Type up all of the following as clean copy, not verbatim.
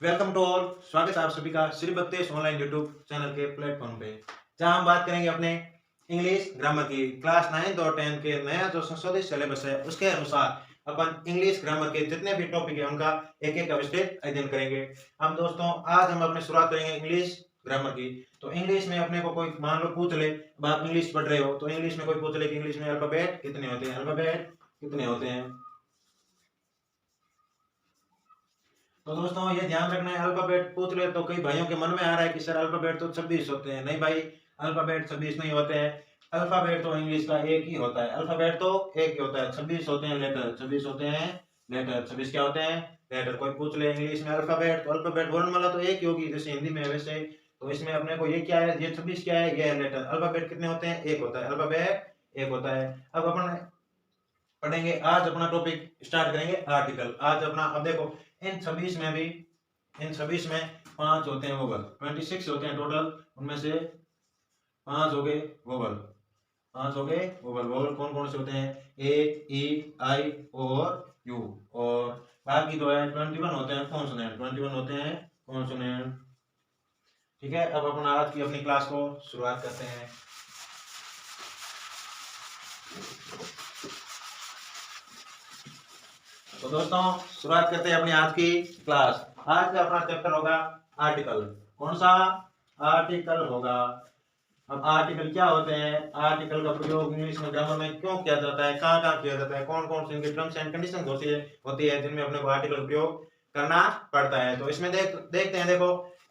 Welcome to all. स्वागत है आप सभी का श्री बत्तीस ऑनलाइन यूट्यूब चैनल के प्लेटफॉर्म पे, जहां हम बात करेंगे अपने इंग्लिश ग्रामर की। क्लास 9 और 10 के नया जो संशोधित सिलेबस है उसके अनुसार अपन इंग्लिश ग्रामर के जितने भी टॉपिक है उनका एक एक विस्तृत अध्ययन करेंगे। हम दोस्तों आज हम अपने शुरुआत करेंगे इंग्लिश ग्रामर की। तो इंग्लिश में अपने को कोई मान लो पूछ ले, अब आप इंग्लिश पढ़ रहे हो तो इंग्लिश में कोई पूछ ले कि इंग्लिश में अल्फाबेट कितने होते हैं, अल्फाबेट कितने होते हैं। तो दोस्तों ये ध्यान रखना है, अल्फाबेट पूछ रहे तो कई भाइयों के मन में आ रहा है कि सर अल्फाबेट तो 26 होते हैं। नहीं भाई, अल्फाबेट 26 नहीं होते हैं। अल्फाबेट तो इंग्लिश का एक ही होता है, अल्फाबेट तो एक ही होता है। 26 होते हैं लेटर, 26 होते हैं लेटर। 26 क्या होते हैं? लेटर। कोई पूछ ले इंग्लिश में अल्फाबेट, तो अल्फाबेट वर्णमाला तो एक ही होगी जैसे हिंदी में, वैसे तो इसमें अपने को ये क्या है, ये 26 क्या है, ये है लेटर। अल्फाबेट कितने होते हैं? एक होता है, अल्फाबेट एक होता है। अब अपन पढ़ेंगे, आज अपना टॉपिक स्टार्ट करेंगे आर्टिकल। आज अपना, अब देखो इन 26 में भी, इन 26 में 5 होते हैं वोवल, 26 होते हैं टोटल, उनमें से 5 हो गए वोवल, 5 हो गए वोवल। वोवल कौन कौन से होते हैं? ए, ई, आई और यू। और बाकी जो है 21 होते हैं कॉन्सोनेंट, 21 होते हैं कॉन्सोनेंट। ठीक है, अब अपना आज की अपनी क्लास को शुरुआत करते हैं। तो दोस्तों शुरुआत करते हैं अपनी आज की क्लास। आज का अपना चैप्टर होगा आर्टिकल। कौन सा आर्टिकल होगा? अब आर्टिकल क्या होते हैं, आर्टिकल का प्रयोग इंग्लिश में ग्रामर में क्यों किया जाता है, कहाँ कहाँ किया जाता है, कौन कौन सी इनकी टर्म्स एंड कंडीशंस होती है जिनमें अपने को आर्टिकल प्रयोग करना पड़ता है। तो इसमें देखते हैं। देखो,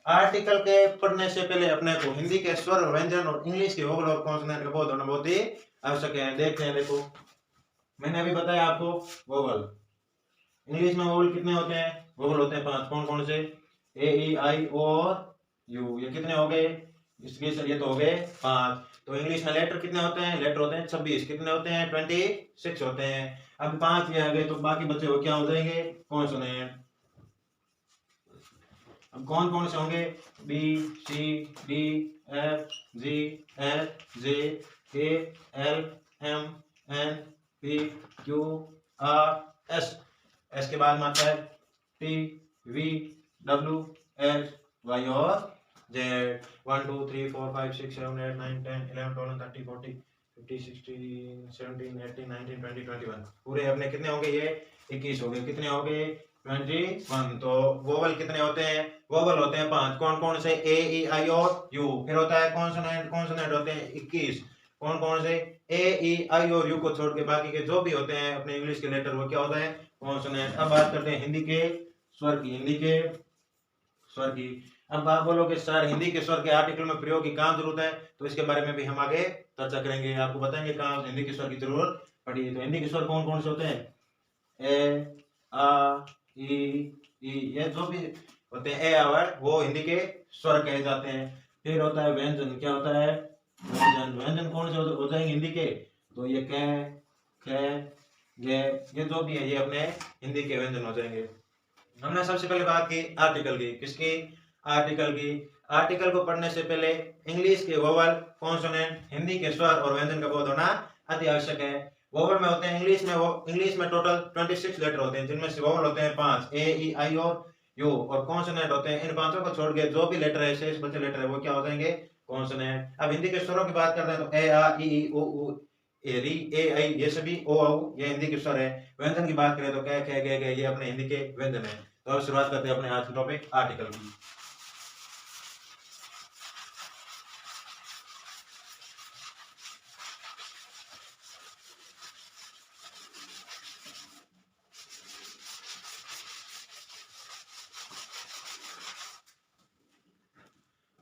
आर्टिकल के पढ़ने से पहले अपने को हिंदी के स्वर और व्यंजन और इंग्लिश के वोवल और कॉन्सोनेंट का बोध होना बहुत ही आवश्यक है। देखते हैं। देखो, मैंने अभी बताया आपको वोवल। इंग्लिश में वोवल कितने होते हैं? वोवल होते हैं 5। कौन कौन से? ए, ई, आई और यू। ये कितने हो गए? इसके ये तो हो गए 5। तो इंग्लिश में लेटर कितने होते हैं? लेटर होते हैं 26। कितने होते हैं? 26 होते हैं। अब 5 ये आ गए तो बाकी बच्चे वो क्या हो जाएंगे? कॉन्सोनेंट। अब कौन कौन से होंगे? B, C, D, F, G, H, J, K, L, M, N, P, Q, R, S. S के बाद में आता है T, V, W, X, Y और जेड। 1 2 3 4 5 6 7 8 9 10 11 12 13 14 15 16 17 18 19 20 21। पूरे अपने कितने होंगे? ये 21 हो गए। कितने हो गए? 21। तो वोवल कितने होते हैं? वोवल होते हैं 5। कौन कौन से? ए, ई, आई और यू। फिर होता है कॉन्सोनेंट, कॉन्सोनेंट होते हैं 21। कौन कौन से? ए, ई, आई और यू को छोड़ के बाकी के जो भी होते हैं अपने इंग्लिश के लेटर वो क्या होता है? कॉन्सोनेंट। अब बात करते हैं हिंदी के स्वर की, हिंदी के स्वर की। अब आप बोलोगे सर हिंदी के स्वर के आर्टिकल में प्रयोग की कहाँ जरूरत है, तो इसके बारे में भी हम आगे चर्चा करेंगे, आपको बताएंगे कहाँ हिंदी के स्वर की जरूरत पड़ी है। तो हिंदी के स्वर कौन कौन से होते हैं? ए, आ, ई, ये जो भी होते हैं ए आवर, वो हिंदी के स्वर कहे जाते हैं। फिर होता है व्यंजन। क्या होता है? व्यंजन। व्यंजन कौन से हो जाएंगे हिंदी के? तो ये क, ख, ये जो भी है ये अपने हिंदी के व्यंजन हो जाएंगे। हमने सबसे पहले बात की आर्टिकल की। किसकी? आर्टिकल की। आर्टिकल को पढ़ने से पहले इंग्लिश के वोवल, कॉन्सोनेंट, हिंदी के स्वर और व्यंजन का बोध होना अति आवश्यक है। वोवल में होते हैं इंग्लिश में टोटल 26 लेटर होते हैं, जिनमें से वोवल होते हैं 5, ए, ई, आई और यू। और कॉन्सोनेंट होते हैं, इन पांचों को छोड़ के जो भी लेटर है, शेष बचे लेटर है, वो क्या हो जाएंगे? कॉन्सोनेंट। अब हिंदी के स्वरों की बात करते हैं तो ए, आ, ई, ओ, उ, ए, री, ए, आई, ये सभी ओ, औ, ये हिंदी के स्वर है। व्यंजन की बात करें तो कै, खे, गे, गे, ये अपने हिंदी के व्यंजन है। तो अब शुरुआत करते हैं अपने आज के टॉपिक आर्टिकल की।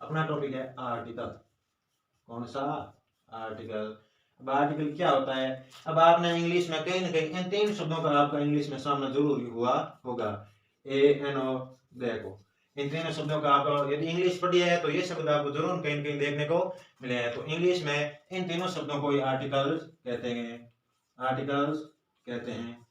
अपना टॉपिक है आर्टिकल। कौन सा? आर्टिकल। अब आर्टिकल क्या होता है? अब आपने इंग्लिश में कहीं ना कहीं इन 3 शब्दों का आपका इंग्लिश में सामना जरूर हुआ होगा। ए, एन और देखो, इन तीनों शब्दों का आपको यदि इंग्लिश पढ़ी है तो ये शब्द आपको जरूर कहीं कहीं देखने को मिले हैं। तो इंग्लिश में इन तीनों शब्दों को आर्टिकल्स कहते हैं, आर्टिकल्स कहते हैं।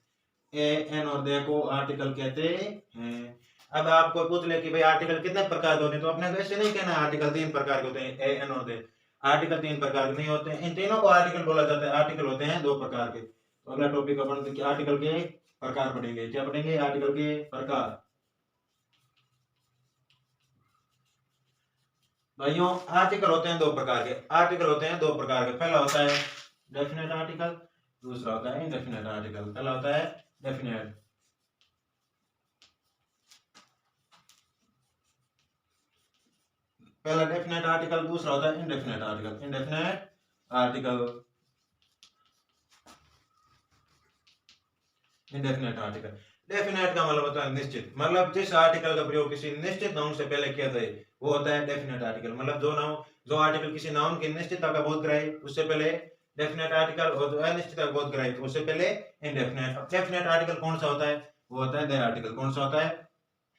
ए, एन और दे को आर्टिकल कहते हैं। अब आपको पूछ ले कि भाई आर्टिकल कितने प्रकार के होते हैं, तो अपने को ऐसे नहीं कहना आर्टिकल 3 प्रकार के होते हैं, ए, एन और दे। आर्टिकल 3 प्रकार के नहीं होते हैं, इन तीनों को आर्टिकल बोला जाता है। आर्टिकल होते हैं 2 प्रकार के। तो अगला टॉपिक अपन आर्टिकल के प्रकार पढ़ेंगे। क्या पढ़ेंगे? आर्टिकल के प्रकार। भाइयों आर्टिकल होते हैं दो प्रकार के, पहला होता है डेफिनेट आर्टिकल, दूसरा होता है इंडेफिनेट आर्टिकल। पहला होता है डेफिनेट, पहला डेफिनेट आर्टिकल, दूसरा होता है indefinite article. Indefinite article, indefinite article, definite का मतलब होता है निश्चित, मतलब जिस आर्टिकल का प्रयोग किसी निश्चित नाउन से पहले किया जाए वो होता है डेफिनेट आर्टिकल। मतलब जो आर्टिकल किसी नाउन की निश्चितता का बोध कराए उससे पहले डेफिनेट आर्टिकल, और जो अनिश्चितता का बोध कराए तो उससे पहले इंडेफिनेट। अब डेफिनेट आर्टिकल कौन सा होता है? वो होता है दे आर्टिकल। कौन सा होता है?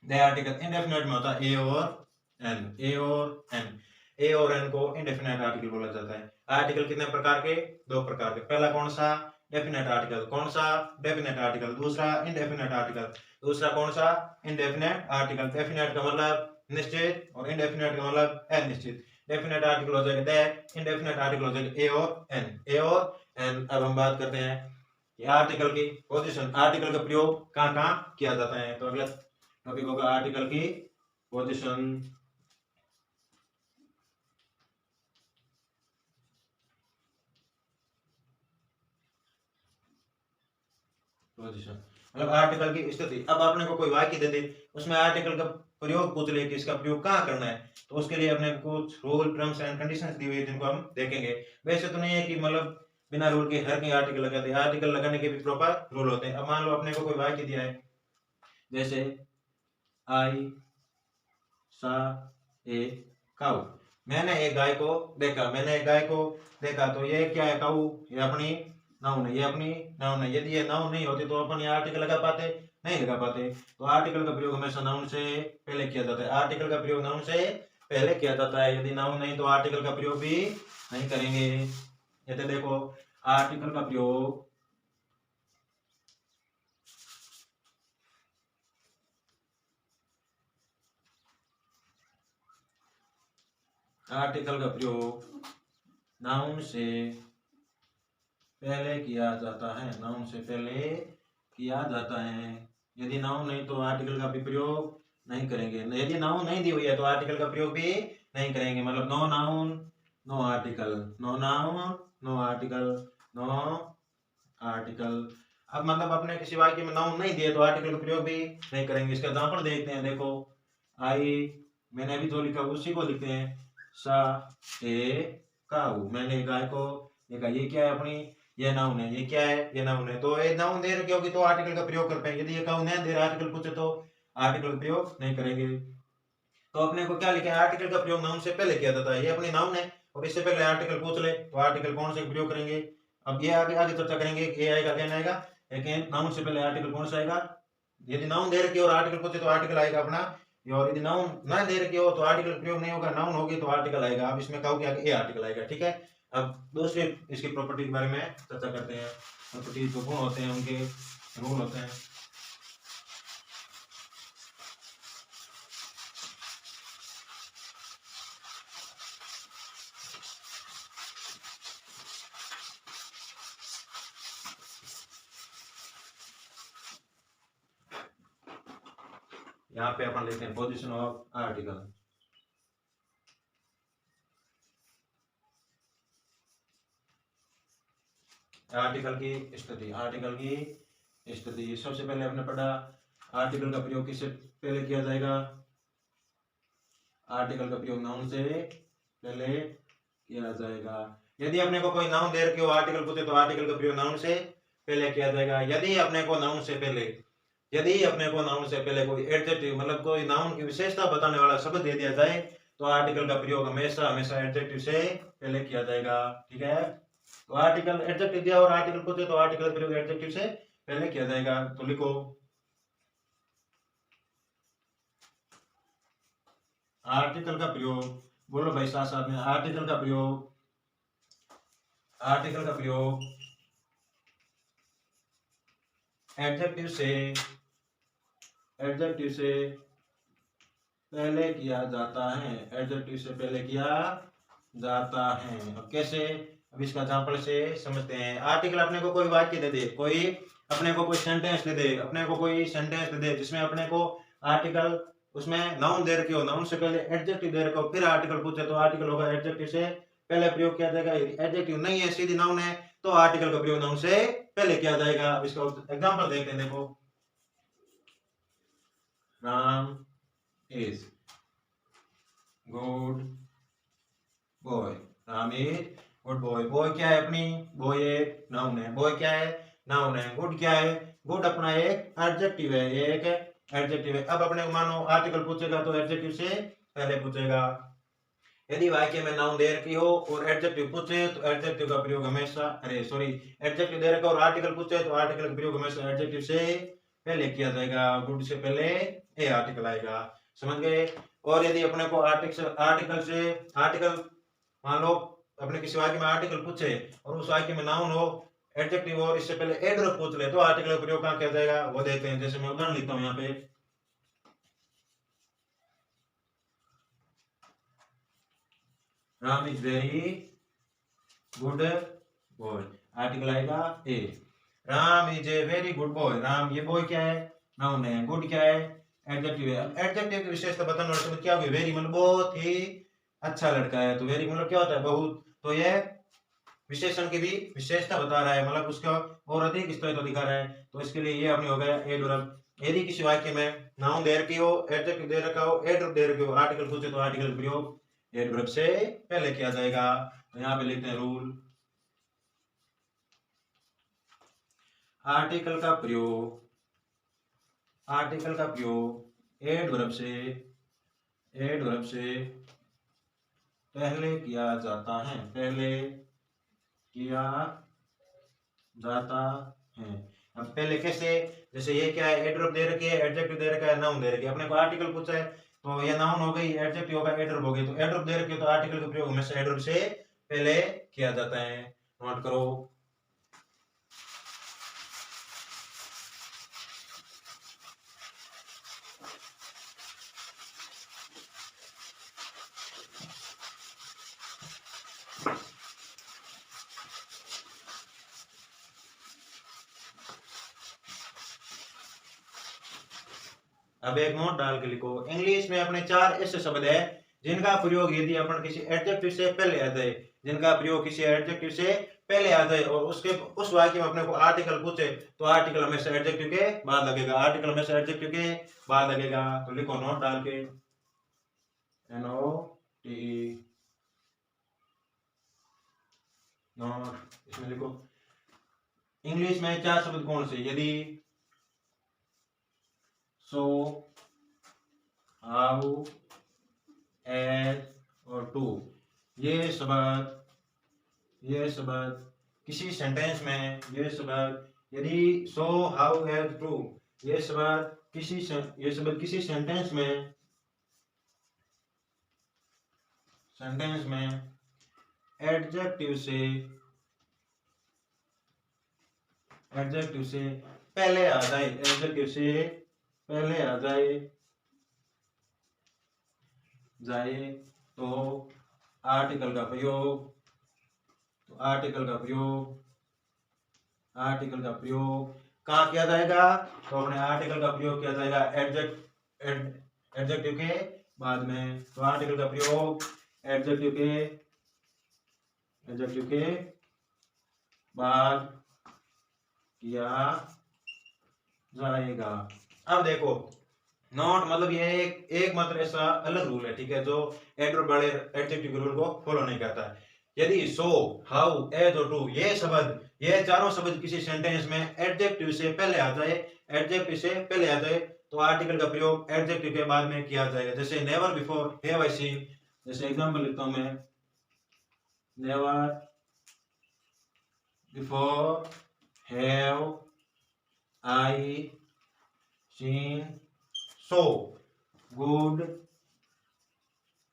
दे आर्टिकल। इंडेफिनेट में होता है ए और एन, ए और एन। ए और एन को इंडेफिनेट आर्टिकल बोला जाता है। आर्टिकल कितने प्रकार के? दो प्रकार के। पहला कौन सा? Definite article. कौन सा? Definite article. दूसरा इंडेफिनेट आर्टिकल। दूसरा कौन सा? Indefinite article. डेफिनेट का मतलब निश्चित और इंडेफिनेट का मतलब अनिश्चित। डेफिनेट आर्टिकल हो जाएगा दैट, इंडेफिनेट आर्टिकल हो जाएगा ए और एन, ए और एन। अब हम बात करते हैं कि आर्टिकल की पोजीशन, आर्टिकल का प्रयोग कहाँ कहाँ किया जाता है। तो अगला टॉपिक होगा आर्टिकल की पोजीशन। पोजीशन मतलब आर्टिकल की स्थिति। अब आपने को कोई वाक्य दे दे, उसमें आर्टिकल का प्रयोग पूछ ले कि इसका प्रयोग कहाँ करना है, तो उसके लिए अपने कुछ रूल, टर्म्स एंड कंडीशंस दी हुई है जिनको हम देखेंगे। वैसे तो नहीं है कि मतलब बिना रूल के हर कहीं आर्टिकल लगा दे, आर्टिकल लगाने के भी प्रॉपर रूल होते हैं। अब मान लो अपने को कोई वाक्य दिया है, जैसे आई सा ए काऊ, मैंने एक गाय को देखा, मैंने एक गाय को देखा, तो ये क्या है? काऊ, ये अपनी नाउन है, ये अपनी नाउन है। यदि ये नाउन नहीं होती तो अपन ये आर्टिकल लगा पाते? नहीं लगा पाते। तो आर्टिकल का प्रयोग हमेशा नाउन से पहले किया जाता है, आर्टिकल का प्रयोग नाउन से पहले किया जाता है। यदि नाउन नहीं तो आर्टिकल का प्रयोग भी नहीं करेंगे। ये तो देखो आर्टिकल का प्रयोग, आर्टिकल का प्रयोग नाउन से पहले किया जाता है, नाउन से पहले किया जाता है। यदि नाउन नहीं तो आर्टिकल का भी प्रयोग नहीं करेंगे। यदि नाउन नहीं दी हुई है तो आर्टिकल का प्रयोग भी नहीं करेंगे। मतलब no noun no article, no noun no article, no article. अब मतलब अपने किसी वाक्य में नाउन नहीं दिए तो आर्टिकल का प्रयोग भी नहीं करेंगे। इसका एग्जांपल देखते हैं। देखो आई, मैंने अभी जो लिखा उसी को लिखते हैं। सा ए काऊ, मैंने गाय को देखा, ये क्या है? अपनी ये नाउन है। ये क्या है? ये नाउन है। तो ये नाउन दे रखी होगी तो आर्टिकल का प्रयोग कर पाएंगे। यदि ये काऊ नहीं दे रहा, आर्टिकल पूछे तो आर्टिकल का प्रयोग नहीं करेंगे। तो अपने को क्या लिखा है? आर्टिकल का प्रयोग नाउन से पहले किया जाता है। ये अपनी नाउन है और इससे पहले आर्टिकल पूछ ले तो आर्टिकल कौन से प्रयोग करेंगे? अब ये आगे आगे चर्चा करेंगे। ए आएगा, एन आएगा, लेकिन नाउन से पहले आर्टिकल कौन सा आएगा? यदि नाउन दे रखी और आर्टिकल पूछे तो आर्टिकल आएगा अपना, और यदि नाउन ना दे रखी हो तो आर्टिकल प्रयोग नहीं होगा, नाउन होगी तो आर्टिकल आएगा। अब इसमें कहो कि आगे ए आर्टिकल आएगा। ठीक है। अब दूसरे इसकी प्रॉपर्टी के बारे में चर्चा करते हैं। प्रॉपर्टी जो गुण होते हैं उनके रूल होते हैं। यहाँ पे अपन लेते हैं पोजीशन ऑफ आर्टिकल। आर्टिकल की स्थिति, आर्टिकल की स्थिति सबसे पहले आपने पढ़ा आर्टिकल का प्रयोग किससे पहले किया जाएगा? आर्टिकल का प्रयोग नाउन से पहले किया जाएगा। यदि अपने को कोई नाउन दे रखे हो, आर्टिकल पूछे तो आर्टिकल का प्रयोग नाउन से पहले किया जाएगा। यदि अपने को नाउन से पहले, यदि अपने को नाउन से पहले कोई एडजेक्टिव मतलब कोई नाउन की विशेषता बताने वाला शब्द दे दिया जाए तो आर्टिकल का प्रयोग हमेशा हमेशा एडजेक्टिव से पहले किया जाएगा। ठीक है। तो आर्टिकल एडजेक्टिव दिया और आर्टिकल पूछे तो आर्टिकल प्रयोग एडजेक्टिव से पहले किया जाएगा। तो लिखो आर्टिकल का प्रयोग, बोलो भाई साथ साथ में, आर्टिकल का प्रयोग, आर्टिकल का प्रयोग एडजेक्टिव से, एडजेक्टिव से पहले किया जाता है, एडजेक्टिव से पहले किया जाता है। अब कैसे? अब इसका एग्जांपल से समझते हैं। आर्टिकल अपने को कोई वाक्य दे दे, कोई अपने को कोई सेंटेंस दे दे, अपने को कोई सेंटेंस दे दे जिसमें अपने को आर्टिकल उसमें नाउन दे रखे हो, नाउन से पहले एडजेक्टिव दे रखा हो, फिर आर्टिकल पूछे तो आर्टिकल होगा एडजेक्टिव से पहले प्रयोग किया जाएगा। यदि एडजेक्टिव नहीं है, सीधी नाउन है, तो आर्टिकल का प्रयोग नाउन से पहले किया जाएगा। अब इसका एग्जांपल देखते हैं। देखो, Ram is good boy. Ram is good boy. Boy क्या है अपनी? बॉय एक नाउन है। बॉय क्या है? नाउन है। गुड क्या है? गुड अपना एक एडजेक्टिव है, एक एडजेक्टिव है। अब अपने मानो आर्टिकल पूछेगा तो एडजेक्टिव से पहले पूछेगा। यदि वाक्य में नाउन दे रखी हो और एडजेक्टिव पूछे तो एडजेक्टिव का प्रयोग हमेशा एडजेक्टिव दे रखा और आर्टिकल पूछे तो आर्टिकल का प्रयोग हमेशा एडजेक्टिव से पहले किया जाएगा। गुड से पहले ए आर्टिकल आएगा। समझ गए? और यदि अपने को आर्टिकल मान लो अपने किसी वाक्य में आर्टिकल पूछे और उस वाक्य में नाउन हो, एडजेक्टिव हो, इससे पहले एडवर्ब पूछ ले तो आर्टिकल का प्रयोग कहां किया जाएगा वो देखते हैं। जैसे मैं उदाहरण लिखता हूं यहाँ पे, Ram is very good boy. Article आएगा a. Ram is a very good boy. Ram ये बॉय क्या है? नाउन है। गुड क्या है? एडजेक्टिव है। अब एडजेक्टिव की विशेषता बताना तो क्या होगी? वेरी मतलब बहुत ही अच्छा लड़का है, तो वेरी मतलब क्या होता है? बहुत। तो ये विशेषण की भी विशेषता बता रहा है, मतलब उसका और अधिक स्थायित्व दिखा रहा है। तो इसके लिए ये अपनी हो गया एडवर्ब। यदि किसी वाक्य में नाउन दे रखी हो, एडजेक्टिव दे रखा हो, एडवर्ब दे रखी हो, आर्टिकल पूछे तो आर्टिकल प्रयोग एडवर्ब से पहले किया जाएगा। तो यहाँ पे लिखते हैं रूल, आर्टिकल का प्रयोग एडवर्ब से पहले किया जाता है। अब पहले कैसे? जैसे ये क्या है? एडवर्ब दे रखी है, एडजेक्टिव दे रखा है, नाउन दे रखी है। अपने को आर्टिकल पूछा है तो ये नाउन हो गई, एडजेक्टिव होगा, एडवर्ब हो गई। तो एडवर्ब दे रखी है तो आर्टिकल का प्रयोग हमेशा एडवर्ब से पहले किया जाता है। नोट करो। अब एक नोट डाल के लिखो, इंग्लिश में अपने 4 ऐसे शब्द है जिनका प्रयोग यदि अपन किसी एडजेक्टिव से पहले आ जाए, और उसके उस वाक्य में अपने को आर्टिकल पूछे तो आर्टिकल हमेशा एडजेक्टिव के बाद लगेगा। तो लिखो नोट डाल के, NOTE नोट। इसमें लिखो इंग्लिश में 4 शब्द कौन से? यदि, सो, हाउ, एज और टू। ये शब्द किसी सेंटेंस में, यदि सो, हाउ, एज, टू ये शब्द किसी सेंटेंस में एडजेक्टिव से पहले आ जाए तो आर्टिकल का प्रयोग कहाँ किया जाएगा? तो अपने आर्टिकल का प्रयोग किया जाएगा एडजेक्टिव के बाद में। तो आर्टिकल का प्रयोग एडजेक्टिव के बाद किया जाएगा। अब देखो, नॉट मतलब ये एक मात्र ऐसा अलग रूल है, ठीक है, जो एडवर्ब वाले एडजेक्टिव के रूल को फॉलो नहीं करता है। यदि सो, हाउ, एज और टू ये चारों शब्द किसी सेंटेंस में एडजेक्टिव से पहले आ जाए तो आर्टिकल का प्रयोग एडजेक्टिव के बाद में किया जाएगा। जैसे never before have I seen. जैसे एग्जांपल लिखता हूं मैं, never before have I seen so good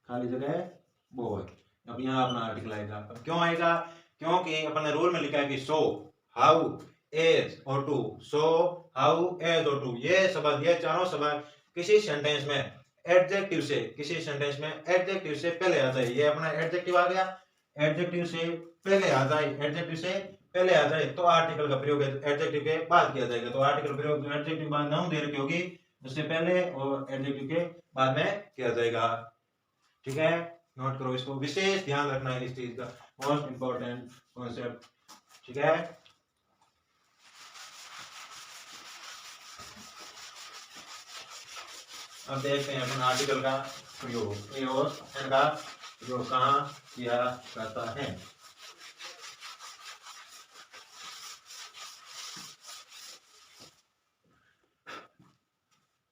खाली जगह बॉय। अब यहाँ अपना आर्टिकल आएगा। अब क्यों आएगा? क्योंकि अपन ने रूल में लिखा है कि सो, हाउ, एज और टू। सो, हाउ, एज और टू ये चारों शब्द किसी सेंटेंस में एडजेक्टिव से पहले आ जाए। ये अपना एडजेक्टिव आ गया, एडजेक्टिव से पहले आ जाए तो आर्टिकल का प्रयोग एडजेक्टिव के बाद किया जाएगा। तो आर्टिकल प्रयोग एडजेक्टिव बाद नाउन दे रखी होगी उससे पहले और एडजेक्टिव के बाद में किया जाएगा। ठीक है, नोट करो इसको, विशेष ध्यान रखना है इस चीज का, मोस्ट इंपॉर्टेंट कॉन्सेप्ट। ठीक है, अब देखते हैं अपन आर्टिकल का प्रयोग, ए और एन का प्रयोग कहाँ किया जाता है।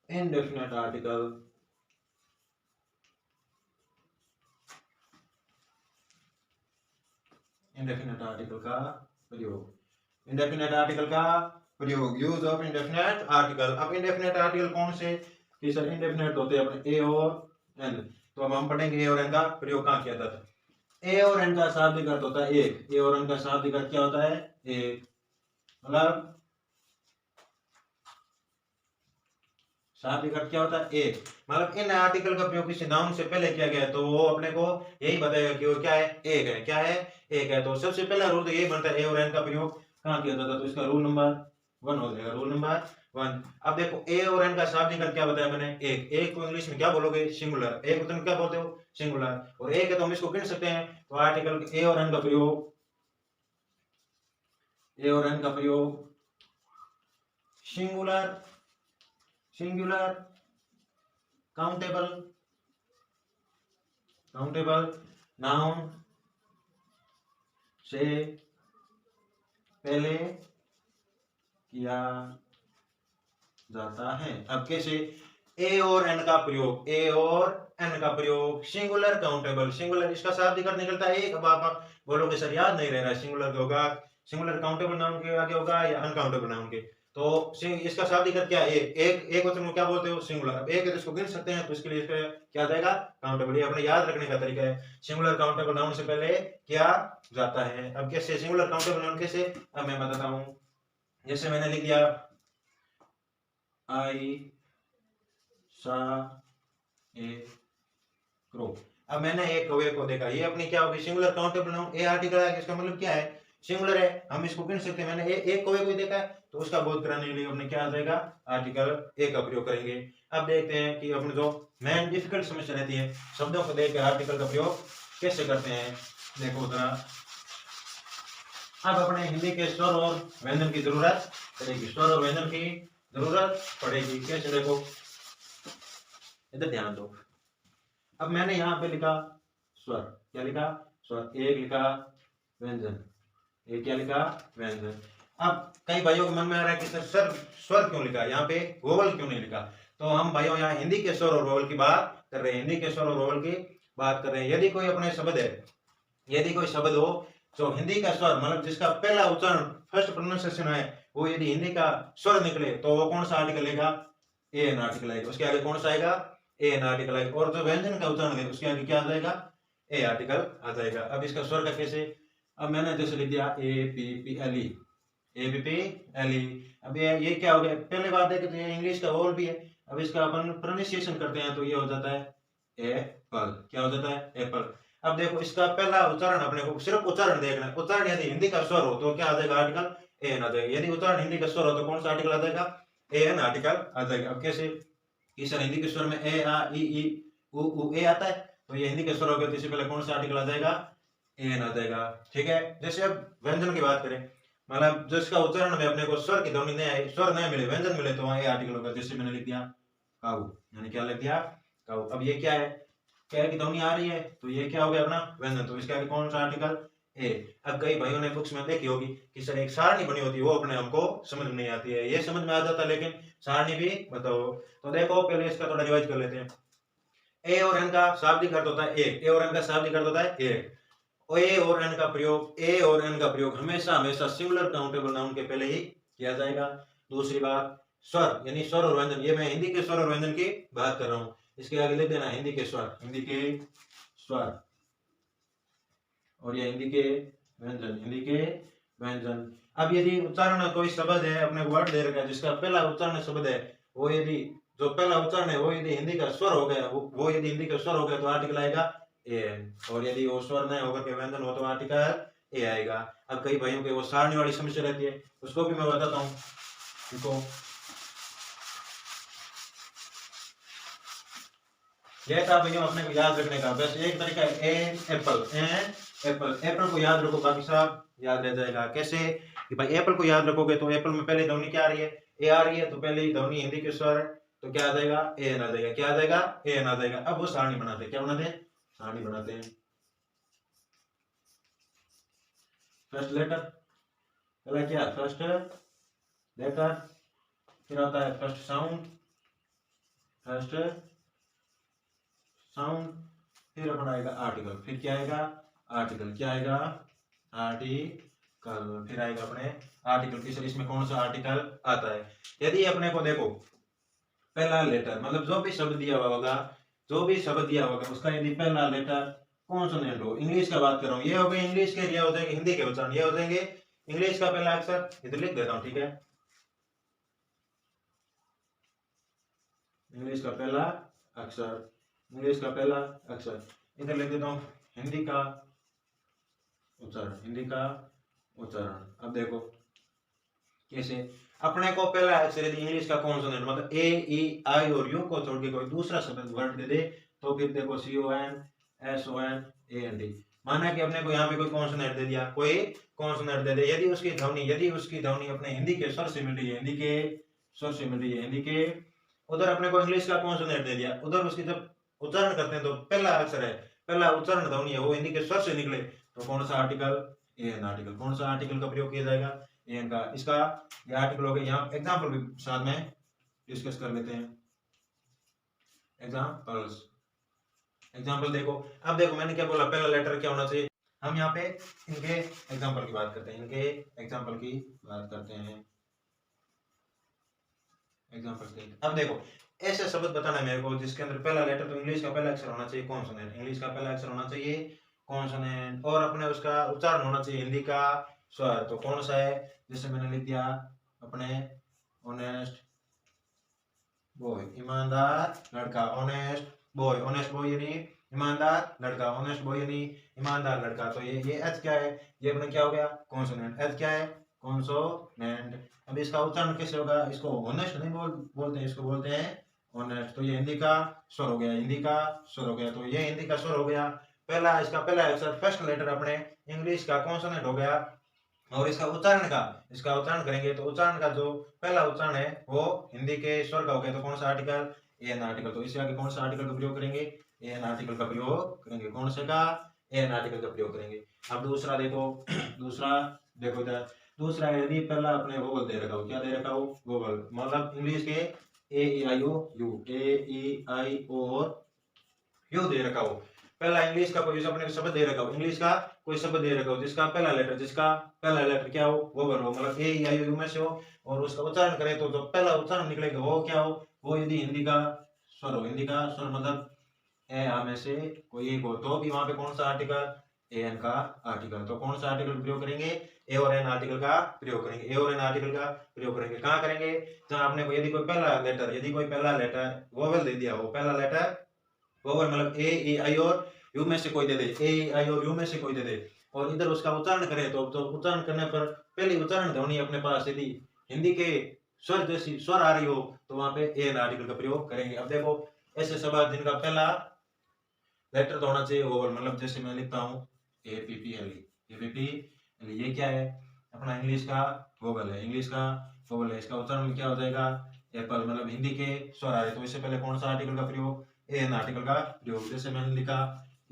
इनडेफिनेट आर्टिकल, इंडेफिनेट आर्टिकल का प्रयोग, इंडेफिनेट आर्टिकल का प्रयोग, यूज ऑफ इंडेफिनेट आर्टिकल। अब इंडेफिनेट आर्टिकल कौन से कि सर इंडेफिनेट होते हैं अपने ए और एन, तो अब हम पढ़ेंगे ए और एन का प्रयोग कहाँ किया जाता है। ए और एन का शाब्दिक अर्थ होता है एक, ए और एन का शाब्दिक अर्थ क्या होता है एक, मतलब शाब्दिक अर्थ क्या होता है एक, मतलब इन आर्टिकल का प्रयोग किसी नाउन से पहले किया गया तो वो अपने को यही बताएगा कि वो क्या है एक है, क्या है एक है। तो सबसे पहला रूल तो यही बनता है ए और एन का प्रयोग कहाँ किया जाता है, तो इसका रूल नंबर 1 हो जाएगा, रूल नंबर 1। अब देखो ए और एन का शाब्दिक अर्थ क्या बताया मैंने एक, एक को इंग्लिश में क्या बोलोगे सिंगुलर, एक को तुम क्या बोलते हो सिंगुलर, और एक है तो हम इसको गिन सकते हैं। तो आर्टिकल ए और एन का प्रयोग, ए और एन का प्रयोग singular, singular countable, countable noun से पहले किया जाता है। अब कैसे, ए और एन का प्रयोग, ए और एन का प्रयोग सिंगुलर काउंटेबल, सिंगुलर इसका शाब्दिक अर्थ निकलता है एक। अब आप बोलोगे सर याद नहीं रह रहा, सिंगुलर होगा, सिंगुलर काउंटेबल नाउन के आगे होगा या अनकाउंटेबल नाउन के, तो इसका शाब्दिक अर्थ क्या है एक, एक वचन में क्या बोलते हो सिंगुलर। अब एक है तो इसको गिन सकते हैं, तो इसके लिए क्या जाएगा काउंटेबल, ये अपने याद रखने का तरीका है, सिंगुलर काउंटेबल नाउन से पहले क्या जाता है। अब कैसे सिंगुलर काउंटेबल नाउन कैसे, अब मैं बताता हूं, जैसे मैंने लिख दिया आई सा ए क्रो, अब मैंने एक कौवे को देखा, ये अपनी क्या होगी सिंगुलर काउंटेबल नाउन, ए आर्टिकल है, इसका मतलब क्या है सिंगुलर है, हम इसको गिन सकते हैं। मैंने एक कौवे को देखा है तो उसका बोध कराने के लिए अपने क्या आ जाएगा आर्टिकल ए का प्रयोग करेंगे। अब देखते हैं कि अपने जो मेन डिफिकल्ट समस्या रहती है शब्दों को देखकर आर्टिकल का प्रयोग कैसे करते हैं, देखो जरा। अब अपने हिंदी के स्वर और व्यंजन की जरूरत पड़ेगी, स्वर और व्यंजन की जरूरत पड़ेगी, कैसे देखो इधर ध्यान दो। अब मैंने यहाँ पे लिखा स्वर, क्या लिखा स्वर, एक लिखा व्यंजन, एक क्या लिखा व्यंजन। अब कई भाइयों के मन में आ रहा है कि सर स्वर क्यों लिखा, यहाँ पे वोवल क्यों नहीं लिखा, तो हम भाइयों यहाँ हिंदी के स्वर और वोवल की बात कर रहे हैं, हिंदी के स्वर और वोवल की बात कर रहे हैं। यदि कोई अपने शब्द है, यदि कोई शब्द हो तो हिंदी का स्वर मतलब जिसका पहला उच्चारण फर्स्ट प्रोनाउंसिएशन है वो यदि हिंदी का स्वर निकले तो वो कौन सा आर्टिकल लेगा ए एन आर्टिकल आएगा, उसके आगे कौन सा आएगा ए एन आर्टिकल आएगा, और जो व्यंजन का उच्चारण है उसके आगे क्या आ जाएगा ए आर्टिकल आ जाएगा। अब इसका स्वर का कैसे, अब मैंने जैसे लिख दिया A P P L E, A P P L E. अब ये क्या हो गया, पहले बात देखें तो ये इंग्लिश का वोवल भी है, अब इसका अपन प्रोनाउंसिएशन करते हैं तो ये हो जाता है एप्पल, क्या हो जाता है एप्पल। अब देखो इसका पहला उच्चारण अपने को सिर्फ उच्चारण देखना है, उच्चारण यदि हिंदी का स्वर हो तो क्या आ जाएगा आर्टिकल ए एन आ जाएगा, यदि उच्चारण हिंदी का स्वर हो तो कौन सा आर्टिकल आ जाएगा ए एन आर्टिकल आ जाएगा। अब कैसे कि सर हिंदी के स्वर में ए आ ई उ ए आता है, तो ये हिंदी के स्वर हो गया तो इससे पहले कौन सा आर्टिकल आ जाएगा ए एन आ जाएगा। ठीक है, जैसे अब व्यंजन की बात करें, मतलब जिसका उच्चारण में अपने को स्वर की ध्वनि नहीं आई, स्वर नहीं मिले, व्यंजन मिले तो वहां ए आर्टिकल होगा। जैसे मैंने लिख दिया काऊ, मैंने क्या लिख दिया काऊ। अब ये क्या है, क्या की ध्वनि आ रही है तो ये क्या हो गया अपना व्यंजन, तो इसके आगे कौन सा आर्टिकल ए। अब कई भाइयों ने बुक्स में देखी होगी कि सर एक सारणी बनी होती है वो अपने हमको समझ में नहीं आती है, ये समझ में आ जाता है लेकिन सारणी भी बताओ। तो देखो पहले इसका थोड़ा रिवाइज कर लेते हैं। ए और एन का शाब्दिक अर्थ होता है एक, ए और एन का शाब्दिक अर्थ होता है एक। ए और एन का प्रयोग, ए और एन का प्रयोग हमेशा हमेशा सिंगुलर काउंटेबल नाउन के पहले ही किया जाएगा। दूसरी बात स्वर यानी स्वर और व्यंजन, ये मैं हिंदी के स्वर और व्यंजन की बात कर रहा हूँ, इसके आगे लिख देना हिंदी के स्वर, हिंदी के स्वर, और ये हिंदी के व्यंजन, हिंदी के व्यंजन। अब यदि उच्चारण कोई शब्द है, अपने वर्ड दे रखा है जिसका पहला उच्चारण शब्द है, वो यदि जो पहला उच्चारण है वो यदि हिंदी का स्वर हो गया, वो यदि हिंदी का स्वर हो गया तो आर्टिकल आएगा ए एन, और यदि वो स्वर नहीं होकर के व्यंजन हो तो आर्टिकल ए आएगा। अब कई भाइयों के वो सारणी वाली समस्या रहती है, उसको भी मैं बताता हूँ। देखो ये था भैया अपने को याद रखने का। बस एक तरीका है an apple, an apple, apple को याद रखो, बाकी सब याद रह जाएगा। कैसे कि भाई एप्पल को याद रखोगे तो एप्पल में पहली ध्वनि क्या आ रही है, ए आ रही है, तो पहली ध्वनि हिंदी के स्वर है तो क्या आ जाएगा, ए एन आ जाएगा। क्या आ जाएगा, ए एन आ जाएगा। अब वो सारणी बनाते हैं, क्या बनाते हैं, सारणी बनाते हैं। फर्स्ट लेटर, पहला क्या, फर्स्ट लेटर, फिर आता है फर्स्ट साउंड, फर्स्ट साउंड, फिर अपन आएगा आर्टिकल, फिर क्या आएगा, आर्टिकल, क्या आएगा, आर्टिकल, फिर आएगा अपने आर्टिकल। किस इसमें कौन सा आर्टिकल आता है। यदि अपने को देखो पहला लेटर मतलब जो भी शब्द दिया हुआ होगा, जो भी शब्द दिया होगा उसका यदि पहला लेटर कॉन्सोनेंट हो, इंग्लिश का बात कर रहा हूँ, ये हो गए इंग्लिश के, ये हो जाएंगे हिंदी के उच्चारण, ये हो जाएंगे इंग्लिश का पहला अक्षर, इधर लिख देता हूँ, ठीक है, इंग्लिश का पहला अक्षर, इंग्लिश का पहला अक्षर, इधर लिख देता हूँ हिंदी का उच्चारण, हिंदी का उच्चारण। अब देखो कैसे, अपने को पहला अक्षर यदि इंग्लिश का कॉन्सोनेंट मतलब ए ई आई और यू को छोड़ के कोई दूसरा शब्द वर्ड दे दे तो फिर देखो C O N S O N A N D, माना कि अपने को यहाँ पे कोई कॉन्सोनेंट दे दिया, कोई कॉन्सोनेंट दे दे, यदि उसकी ध्वनि अपने हिंदी के स्वर से मिल रही है, हिंदी के स्वर से मिल रही है, हिंदी के, उधर अपने को इंग्लिश का कॉन्सोनेंट दे दिया, उधर उसकी जब उच्चारण करते हैं तो पहला अक्षर है, पहला उच्चारण ध्वनि है वो हिंदी के स्वर से निकले तो कौन सा आर्टिकल, ए एन आर्टिकल। कौन सा आर्टिकल का प्रयोग किया जाएगा, ए एन का। इसका ये आर्टिकल हो गया, यहाँ एग्जाम्पल भी साथ में डिस्कस कर लेते हैं, एग्जाम्पल्स, एग्जाम्पल देखो। अब देखो मैंने क्या बोला, पहला लेटर क्या होना चाहिए, हम यहाँ पे इनके एग्जाम्पल की बात करते हैं, इनके एग्जाम्पल की बात करते हैं, एग्जाम्पल। अब देखो ऐसे शब्द बताना है मेरे को जिसके अंदर पहला लेटर, तो इंग्लिश का पहला अक्षर होना चाहिए कॉन्सोनेंट, इंग्लिश का पहला अक्षर होना चाहिए कॉन्सोनेंट, और अपने उसका उच्चारण होना चाहिए हिंदी का स्वर, तो कौन सा है, जैसे मैंने लिख दिया अपने ऑनेस्ट बॉय, ईमानदार लड़का, ऑनेस्ट बॉय यानी ईमानदार लड़का, ऑनेस्ट बॉय यानी ईमानदार लड़का, तो ये एच क्या है, ये अपने क्या हो गया कॉन्सोनेंट, एच क्या है कॉन्सोनेंट। अब इसका उच्चारण कैसे होगा, इसको ऑनेस्ट नहीं बोलते हैं, इसको बोलते हैं ऑनेस्ट, तो ये हिंदी का स्वर हो गया, हिंदी का स्वर हो गया, तो ये हिंदी का स्वर हो गया पहला, इसका पहला अक्षर फर्स्ट लेटर अपने इंग्लिश का कॉन्सोनेंट हो गया, और इसका उच्चारण करेंगे तो उच्चारण का जो पहला उच्चारण है वो हिंदी के स्वर का हो गया, तो कौन सा आर्टिकल, ए एन आर्टिकल। तो इससे आगे कौन सा आर्टिकल का प्रयोग करेंगे, ए एन आर्टिकल का प्रयोग करेंगे, कौन से का, ए एन आर्टिकल का प्रयोग करेंगे। अब दूसरा देखो दूसरा देखो इधर, दूसरा यदि पहला अपने वोवल दे रखा हो, क्या दे रखा हो, वोवल, मतलब इंग्लिश के ए ई आई ओ यू, ए ई आई ओ और यू दे रखा हो, पहला इंग्लिश का कोई अपने शब्द दे रखा हो, इंग्लिश का कोई शब्द दे रखा हो जिसका पहला लेटर क्या हो, वोवल हो, मतलब ए ई आई ओ यू में से हो, और उसका उच्चारण करें तो जो पहला उच्चारण निकलेगा वो क्या हो, वो यदि हिंदी का स्वर हो, हिंदी का स्वर मतलब ए आ में से कोई एक हो, तो भी वहां पे कौन सा आर्टिकल, ए एन का आर्टिकल। तो कौन सा आर्टिकल प्रयोग करेंगे, ए और एन आर्टिकल का प्रयोग करेंगे, ए और एन आर्टिकल का प्रयोग करेंगे। कहाँ करेंगे, जहां आपने को यदि कोई पहला लेटर वोवल दे दिया हो, पहला लेटर वोवल मतलब ए ई आई और यू में से कोई दे दे, ए ई आई और यू में से कोई दे दे, और इधर उसका उच्चारण करें तो उच्चारण करने पर पहली उच्चारण ध्वनि अपने पास यदि हिंदी के स्वर जैसी स्वर आ रही हो तो वहां पे ए एन आर्टिकल का प्रयोग करेंगे। अब देखो ऐसे शब्द जिनका पहला लेटर तो होना चाहिए वोवल, मतलब जैसे मैं लिखता हूँ A P P L E, A P P L, ये क्या है अपना इंग्लिश का वोवल है, इंग्लिश का वोवल है, इसका उच्चारण क्या हो जाएगा एप्पल, मतलब हिंदी के स्वर आ रहे, तो इससे पहले कौन सा आर्टिकल का प्रयोग, ए एन आर्टिकल का प्रयोग। जैसे मैंने लिखा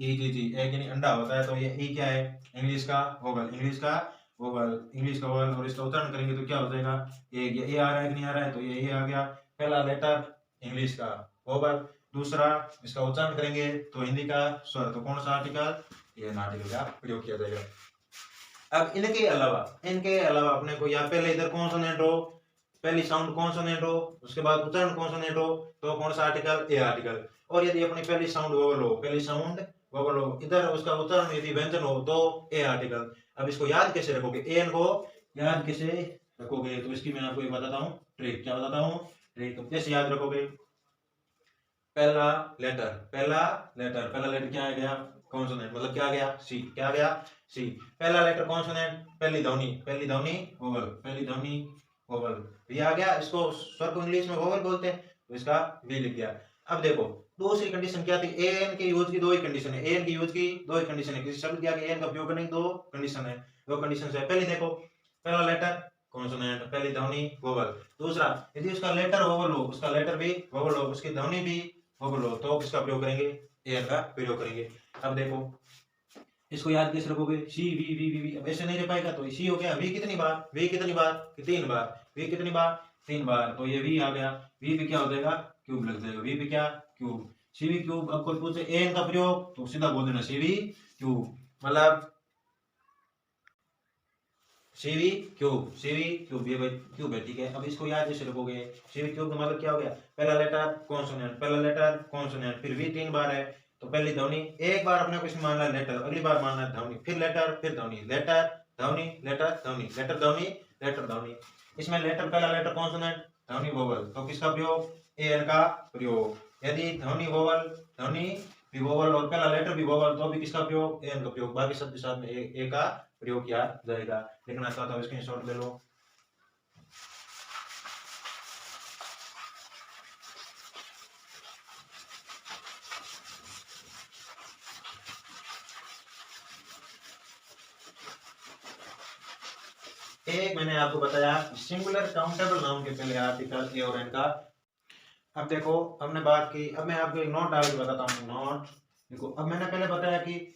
ई जी जी, एक यानी अंडा होता है, तो ये ई क्या है इंग्लिश का वोवल, इंग्लिश का वोवल, और इसका उच्चारण करेंगे तो क्या हो जाएगा, ये आ रहा है कि नहीं आ रहा है, तो ये आ गया पहला लेटर इंग्लिश का वोवल, दूसरा इसका उच्चारण करेंगे तो हिंदी का स्वर, तो कौन सा आर्टिकल, ये आर्टिकल का प्रयोग किया जाएगा। अब इनके अलावा अपने को या पहले इधर कॉन्सोनेंट हो, पहली साउंड कॉन्सोनेंट हो, उसके बाद उच्चारण कॉन्सोनेंट हो, तो कौन सा आर्टिकल, ए आर्टिकल। और यदि अपनी पहली साउंड वोवल हो, इधर उसका उच्चारण यदि व्यंजन हो तो ए आर्टिकल। अब इसको याद कैसे रखोगे, ए एन को याद कैसे रखोगे, तो इसकी मैं आपको बताता हूँ ट्रिक, क्या बताता हूँ ट्रिक, कैसे याद रखोगे। पहला लेटर क्या आ गया कॉन्सोनेंट, मतलब क्या आ गया सी, क्या आ गया सी, पहला लेटर कॉन्सोनेंट, पहली ध्वनि वोवल, ये आ गया, इसको स्वर को इंग्लिश में वोवल बोलते हैं, तो इसका वी लिख दिया। अब देखो दूसरी कंडीशन क्या थी, एन के यूज की दो ही कंडीशन है, एन की यूज की दो ही कंडीशन है, किसी शब्द के आगे एन का प्रयोग करने की दो कंडीशन है, दो कंडीशन है। पहली देखो, पहला लेटर कॉन्सोनेंट, पहली ध्वनि वोवल। दूसरा, यदि उसका लेटर वोवल हो, उसका लेटर भी वोवल हो, उसकी ध्वनि भी वोवल हो, तो किसका प्रयोग करेंगे, एन का प्रयोग करेंगे। अब देखो इसको याद कैसे रखोगे, सी वी वी वी वी, अब ऐसे नहीं रह पाएगा तो सी हो गया, वी कितनी बार, वी कितनी बार, तीन बार, वी कितनी बार, तीन बार, तो ये वी आ गया, वी पे क्या हो जाएगा, क्यूब लग जाएगा, वी पे क्या, क्यूब, सीवी क्यूब। अब कोई पूछे एन का प्रयोग तो सीधा बोल देना सीवी क्यूब, मतलब सीवी क्यूब, सीवी क्यूब, ये भाई क्यूब है, ठीक है। अब इसको याद कैसे रखोगे, सीवी क्यूब का मतलब क्या हो गया, पहला लेटर कॉन्सोनेंट, पहला लेटर कॉन्सोनेंट, फिर वी तीन बार है तो पहली ध्वनि, एक बार अपने को इसमें मानना है लेटर, अगली बार मानना है ध्वनि, फिर लेटर, फिर ध्वनि, लेटर ध्वनि, लेटर ध्वनि, लेटर ध्वनि, लेटर ध्वनि। इसमें लेटर, पहला लेटर कॉन्सोनेंट, ध्वनि वोवल, तो किसका प्रयोग, एन का प्रयोग। यदि ध्वनि वोवल, ध्वनि भी वोवल और पहला लेटर भी वोवल, तो भी किसका प्रयोग, एन का प्रयोग। बाकी सब के साथ में ए का प्रयोग किया जाएगा। लिखना चाहता हूँ, स्क्रीनशॉट ले लो। एक मैंने आपको बताया सिंगुलर काउंटेबल नाउन के पहले आर्टिकल ए और एन का। अब देखो हमने बात की, अब मैं आपको एक नोट डाल के बताता हूँ, नोट देखो। अब मैंने पहले बताया कि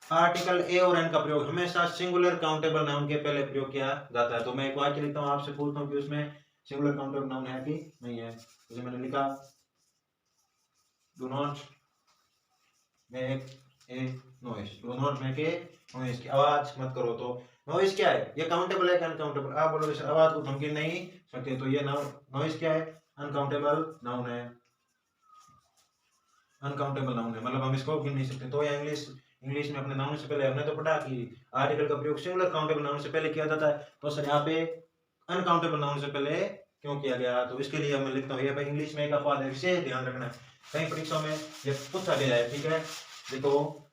आर्टिकल ए और एन का प्रयोग हमेशा सिंगुलर काउंटेबल नाउन के पहले प्रयोग किया जाता है। तो मैं एक वाक्य लिखता हूँ, आपसे पूछता हूँ कि उसमें सिंगुलर काउंटेबल नाउन है कि नहीं है। जैसे मैंने लिखा, do not make a noise, do not make a noise, की आवाज मत करो। तो नॉइस क्या है, ये काउंटेबल है कि अनकाउंटेबल, आप बोलोगे सर आवाज को हम गिन नहीं सकते, तो ये नॉइस क्या है, अनकाउंटेबल नाउन है, अनकाउंटेबल नाउन है, मतलब हम इसको गिन नहीं सकते। तो या इंग्लिश में अपने नाउन से पहले हमने तो पढ़ा कि आर्टिकल का प्रयोग सिंगुलर काउंटेबल नाउन से पहले किया जाता है, तो सर यहाँ पे अनकाउंटेबल नाउन से पहले क्यों किया गया, तो इसके लिए मैं लिखता हूँ, ये भाई इंग्लिश में एक अपवाद है, विशेष ध्यान रखना है, कई परीक्षाओं में ये पूछा गया है, ठीक है। देखो,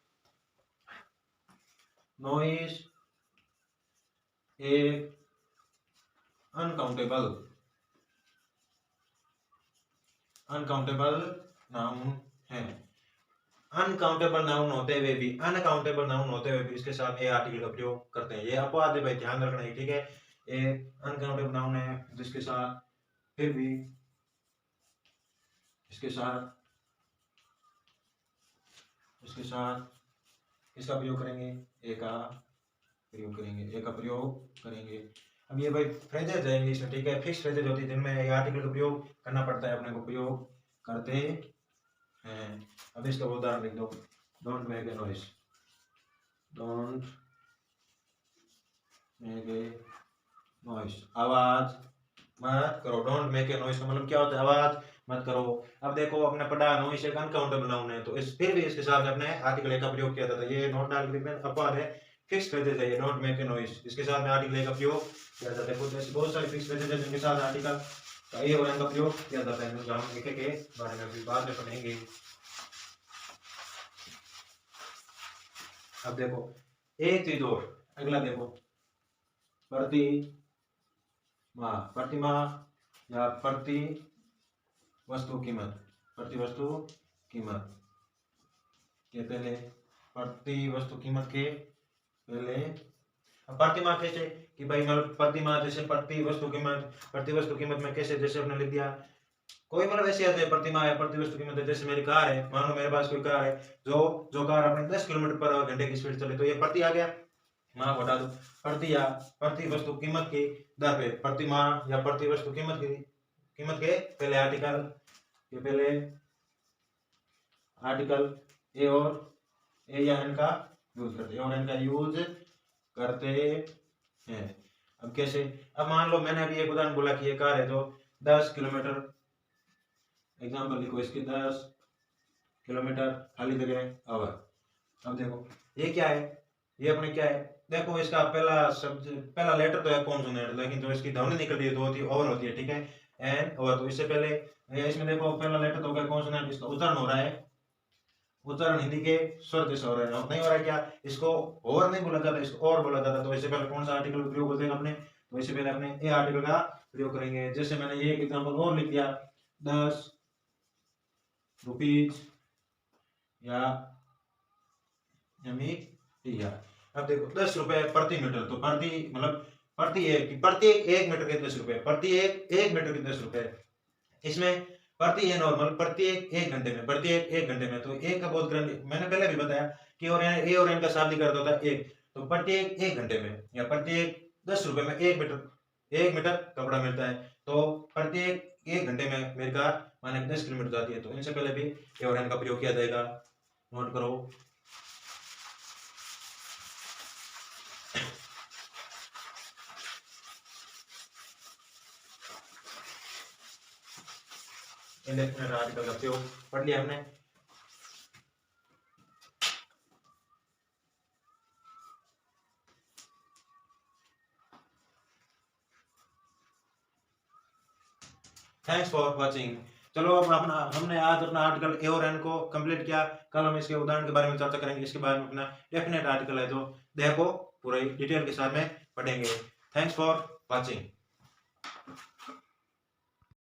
नॉइस एक अनकाउंटेबल अनकाउंटेबल नाउन है। अनकाउंटेबल नाउन होते हुए भी, अनकाउंटेबल नाउन होते हुए भी इसके साथ ए आर्टिकल का प्रयोग करते हैं, ये अपवाद है भाई, ध्यान रखना है, ठीक है। ये अनकाउंटेबल नाउन है जिसके साथ फिर भी इसके साथ इसका प्रयोग करेंगे, ए का प्रयोग करेंगे, ए का प्रयोग करेंगे। अब ये भाई फ्रेजेज है इंग्लिश में, ठीक है, फिक्स फ्रेजेज होती है जिनमें आर्टिकल का प्रयोग करना पड़ता है, अपने को प्रयोग करते हैं। अब इसका उदाहरण लिख दो, don't make a noise, don't make a noise, आवाज मत करो, डोंट मेक ए नॉइस का मतलब क्या होता है, आवाज मत करो। अब देखो अपने पढ़ा नॉइस एक अनकाउंटेबल नाउन है, तो इस फिर भी इसके साथ अपने आर्टिकल का प्रयोग किया जाता है, ये नोट डाल के लिखना, अपवाद है, फिक्स फ्रेजेज है ये, डोंट मेक ए नॉइस, इसके साथ में आर्टिकल का प्रयोग किया जाता है। कुछ बहुत सारी फिक्स फ्रेजेज है जिनके साथ आर्टिकल का ए और एन का प्रयोग किया जाता है, जो हम लिखे के बारे में भी बाद में पढ़ेंगे। अब देखो एक चीज और, अगला देखो, प्रतिमा या प्रति वस्तु कीमत, प्रति वस्तु कीमत के पहले, प्रति वस्तु कीमत के पहले। अब प्रतिमा कैसे कि भाई मतलब प्रतिमा जैसे प्रति वस्तु कीमत में कैसे, जैसे आपने लिख दिया कोई मतलब ऐसी आती है प्रतिमा है, प्रति वस्तु कीमत है, जैसे मेरी कार है, मान लो मेरे पास कोई कार है जो कार अपने 10 किलोमीटर पर घंटे की स्पीड चले, तो ये प्रति आ गया, माँ बता दो, प्रति या प्रति वस्तु कीमत की दर पे, प्रतिमा या प्रति वस्तु कीमत के पहले आर्टिकल ए या एन का यूज करते हैं, और एन का यूज करते हैं। अब कैसे, अब मान लो मैंने अभी एक उदाहरण बोला कि ये कार है जो 10 किलोमीटर, एग्जाम्पल लिखो इसकी, 10 किलोमीटर खाली जगह आवर। अब देखो ये क्या है, ये अपने क्या है, देखो इसका पहला लेटर तो है कॉन्सोनेंट, लेकिन जो इसकी ध्वनि निकल रही है तो होती है ओवर होती है, ठीक है, एन ओवर। तो इससे पहले इसमें देखो पहला लेटर तो होगा कॉन्सोनेंट, इसका उच्चारण हो रहा है, उच्चारण हिंदी के स्वर जैसा हो रहा है, नहीं हो रहा है क्या, इसको ओवर नहीं बोला जाता, इसको और बोला जाता। तो इससे पहले कौन सा आर्टिकल प्रयोग करते हैं अपने, तो इससे पहले अपने ए आर्टिकल का प्रयोग करेंगे। जैसे मैंने ये एक एग्जांपल और लिख दिया, 10 रुपीज या METR। अब देखो 10 रुपए प्रति मीटर, तो प्रति मतलब प्रति एक मीटर के 10 रुपए, प्रति एक मीटर के 10 रुपए। इसमें प्रति है नॉर्मल, प्रति एक घंटे में, प्रति एक घंटे में, तो एक का बहुत ग्रहण मैंने पहले भी बताया कि और ए और एन का शाब्दिक अर्थ होता है एक, तो प्रति एक घंटे में या प्रति 10 रुपए में एक मीटर कपड़ा मिलता है। तो प्रति एक घंटे में मेरी कार माने 10 किलोमीटर जाती है, तो इनसे पहले भी ए और एन का प्रयोग किया जाएगा, नोट करो। इंडेफिनेट आर्टिकल का प्रयोग पढ़ लिया हमने। Thanks for watching. चलो अब हमने आज अपना आर्टिकल ए और एन को कंप्लीट किया। कल हम इसके उदाहरण के बारे में चर्चा करेंगे, इसके बारे में अपना डेफिनेट आर्टिकल है जो देह को पूरी डिटेल के साथ में पढ़ेंगे। Thanks for watching.